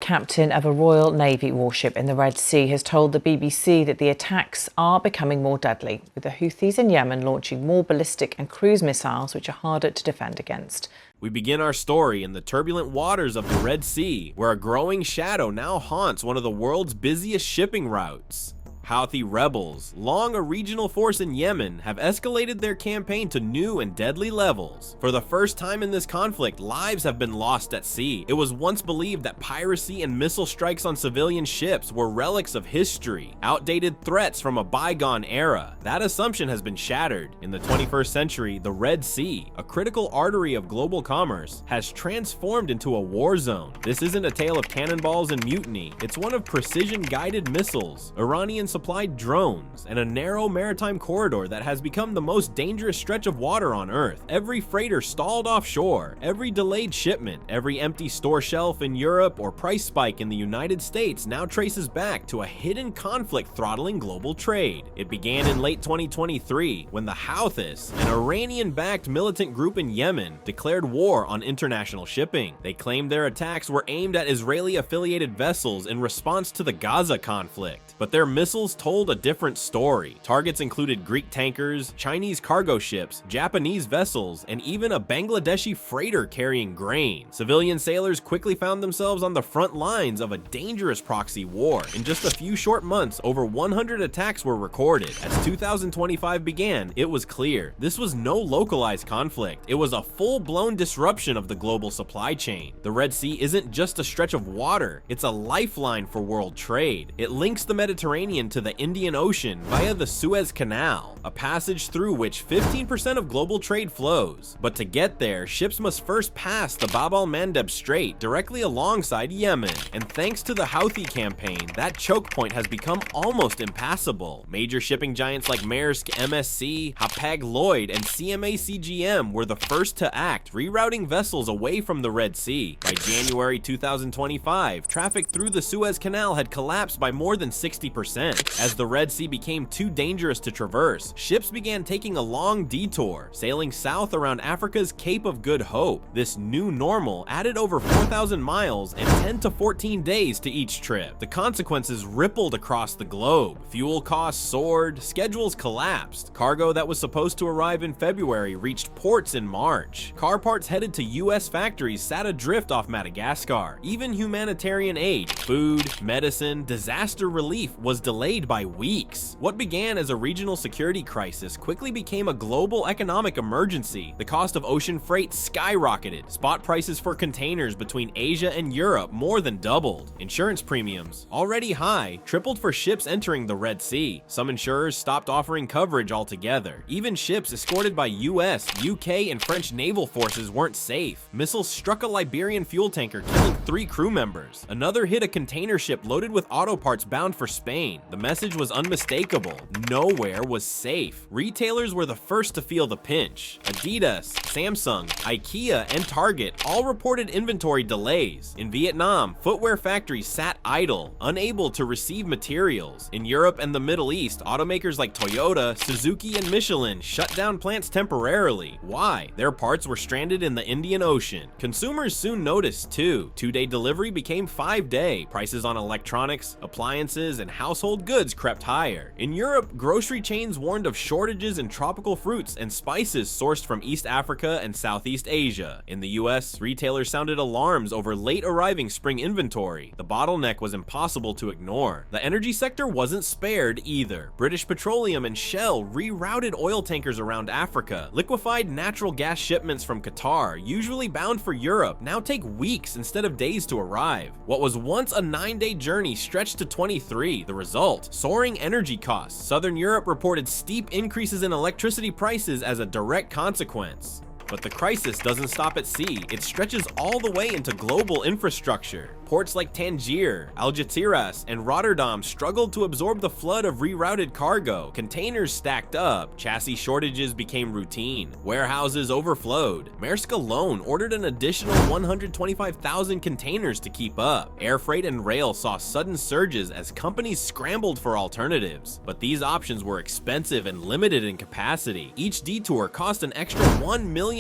captain of a Royal Navy warship in the Red Sea has told the BBC that the attacks are becoming more deadly, with the Houthis in Yemen launching more ballistic and cruise missiles which are harder to defend against. We begin our story in the turbulent waters of the Red Sea, where a growing shadow now haunts one of the world's busiest shipping routes. Houthi rebels, long a regional force in Yemen, have escalated their campaign to new and deadly levels. For the first time in this conflict, lives have been lost at sea. It was once believed that piracy and missile strikes on civilian ships were relics of history, outdated threats from a bygone era. That assumption has been shattered. In the 21st century, the Red Sea, a critical artery of global commerce, has transformed into a war zone. This isn't a tale of cannonballs and mutiny. It's one of precision-guided missiles, Iranian supplied drones, and a narrow maritime corridor that has become the most dangerous stretch of water on Earth. Every freighter stalled offshore, every delayed shipment, every empty store shelf in Europe or price spike in the United States now traces back to a hidden conflict throttling global trade. It began in late 2023 when the Houthis, an Iranian-backed militant group in Yemen, declared war on international shipping. They claimed their attacks were aimed at Israeli-affiliated vessels in response to the Gaza conflict, but their missiles told a different story. Targets included Greek tankers, Chinese cargo ships, Japanese vessels, and even a Bangladeshi freighter carrying grain. Civilian sailors quickly found themselves on the front lines of a dangerous proxy war. In just a few short months, over 100 attacks were recorded. As 2025 began, it was clear this was no localized conflict. It was a full-blown disruption of the global supply chain. The Red Sea isn't just a stretch of water, it's a lifeline for world trade. It links the Mediterranean to the Indian Ocean via the Suez Canal, a passage through which 15% of global trade flows. But to get there, ships must first pass the el-Mandeb Strait directly alongside Yemen, and thanks to the Houthi campaign, that choke point has become almost impassable. Major shipping giants like Maersk, MSC, Hapag-Lloyd, and CMA CGM were the first to act, rerouting vessels away from the Red Sea. By January 2025, traffic through the Suez Canal had collapsed by more than 60%. As the Red Sea became too dangerous to traverse, ships began taking a long detour, sailing south around Africa's Cape of Good Hope. This new normal added over 4,000 miles and 10 to 14 days to each trip. The consequences rippled across the globe. Fuel costs soared, schedules collapsed. Cargo that was supposed to arrive in February reached ports in March. Car parts headed to US factories sat adrift off Madagascar. Even humanitarian aid, food, medicine, disaster relief was delayed by weeks. What began as a regional security crisis quickly became a global economic emergency. The cost of ocean freight skyrocketed. Spot prices for containers between Asia and Europe more than doubled. Insurance premiums, already high, tripled for ships entering the Red Sea. Some insurers stopped offering coverage altogether. Even ships escorted by US, UK, and French naval forces weren't safe. Missiles struck a Liberian fuel tanker, killing 3 crew members. Another hit a container ship loaded with auto parts bound for Spain. The message was unmistakable. Nowhere was safe. Retailers were the first to feel the pinch. Adidas, Samsung, IKEA, and Target all reported inventory delays. In Vietnam, footwear factories sat idle, unable to receive materials. In Europe and the Middle East, automakers like Toyota, Suzuki, and Michelin shut down plants temporarily. Why? Their parts were stranded in the Indian Ocean. Consumers soon noticed too. 2-day delivery became 5-day. Prices on electronics, appliances, and household goods crept higher. In Europe, grocery chains warned of shortages in tropical fruits and spices sourced from East Africa and Southeast Asia. In the US, retailers sounded alarms over late arriving spring inventory. The bottleneck was impossible to ignore. The energy sector wasn't spared either. British Petroleum and Shell rerouted oil tankers around Africa. Liquefied natural gas shipments from Qatar, usually bound for Europe, now take weeks instead of days to arrive. What was once a 9-day journey stretched to 23. The result? Soaring energy costs. Southern Europe reported steep increases in electricity prices as a direct consequence. But the crisis doesn't stop at sea. It stretches all the way into global infrastructure. Ports like Tangier, Algeciras, and Rotterdam struggled to absorb the flood of rerouted cargo. Containers stacked up. Chassis shortages became routine. Warehouses overflowed. Maersk alone ordered an additional 125,000 containers to keep up. Air freight and rail saw sudden surges as companies scrambled for alternatives. But these options were expensive and limited in capacity. Each detour cost an extra $1 million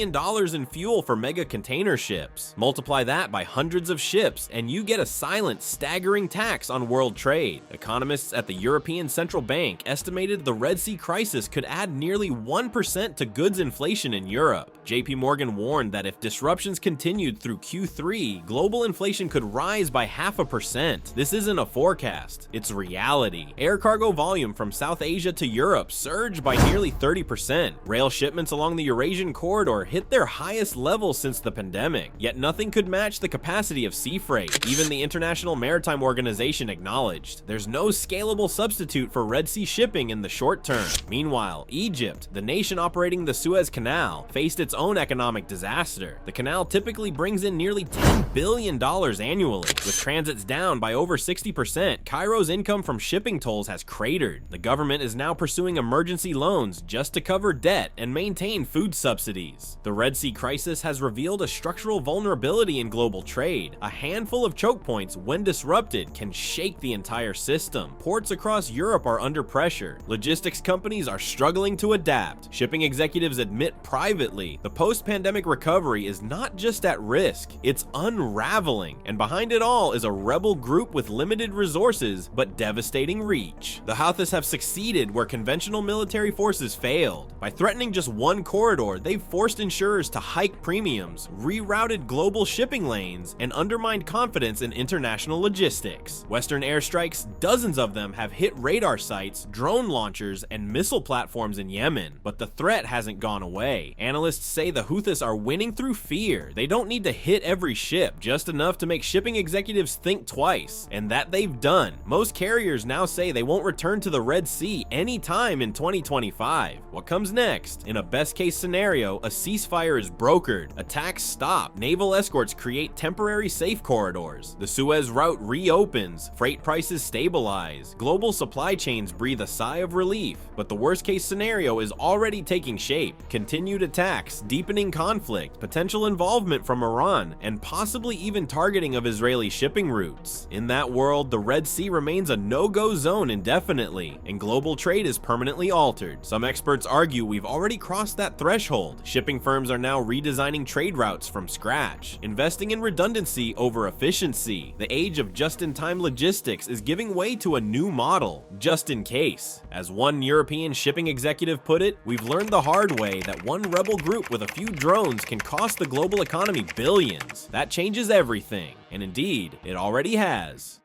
in fuel for mega container ships. Multiply that by hundreds of ships, and you get a silent, staggering tax on world trade. Economists at the European Central Bank estimated the Red Sea crisis could add nearly 1% to goods inflation in Europe. JP Morgan warned that if disruptions continued through Q3, global inflation could rise by 0.5%. This isn't a forecast, it's reality. Air cargo volume from South Asia to Europe surged by nearly 30%. Rail shipments along the Eurasian corridor hit their highest level since the pandemic, yet nothing could match the capacity of sea freight. Even the International Maritime Organization acknowledged there's no scalable substitute for Red Sea shipping in the short term. Meanwhile, Egypt, the nation operating the Suez Canal, faced its own economic disaster. The canal typically brings in nearly $10 billion annually. With transits down by over 60%, Cairo's income from shipping tolls has cratered. The government is now pursuing emergency loans just to cover debt and maintain food subsidies. The Red Sea crisis has revealed a structural vulnerability in global trade. A handful of choke points, when disrupted, can shake the entire system. Ports across Europe are under pressure. Logistics companies are struggling to adapt. Shipping executives admit privately the post-pandemic recovery is not just at risk, it's unraveling. And behind it all is a rebel group with limited resources but devastating reach. The Houthis have succeeded where conventional military forces failed. By threatening just one corridor, they've forced insurers to hike premiums, rerouted global shipping lanes, and undermined confidence in international logistics. Western airstrikes, dozens of them, have hit radar sites, drone launchers, and missile platforms in Yemen, but the threat hasn't gone away. Analysts say the Houthis are winning through fear. They don't need to hit every ship, just enough to make shipping executives think twice, and that they've done. Most carriers now say they won't return to the Red Sea anytime in 2025. What comes next? In a best-case scenario, a ceasefire is brokered, attacks stop, naval escorts create temporary safe corridors, the Suez route reopens, freight prices stabilize, global supply chains breathe a sigh of relief. But the worst-case scenario is already taking shape. Continued attacks, deepening conflict, potential involvement from Iran, and possibly even targeting of Israeli shipping routes. In that world, the Red Sea remains a no-go zone indefinitely, and global trade is permanently altered. Some experts argue we've already crossed that threshold. Shipping firms are now redesigning trade routes from scratch, investing in redundancy over efficiency. The age of just-in-time logistics is giving way to a new model, just in case. As one European shipping executive put it, we've learned the hard way that one rebel group with a few drones can cost the global economy billions. That changes everything, and indeed, it already has.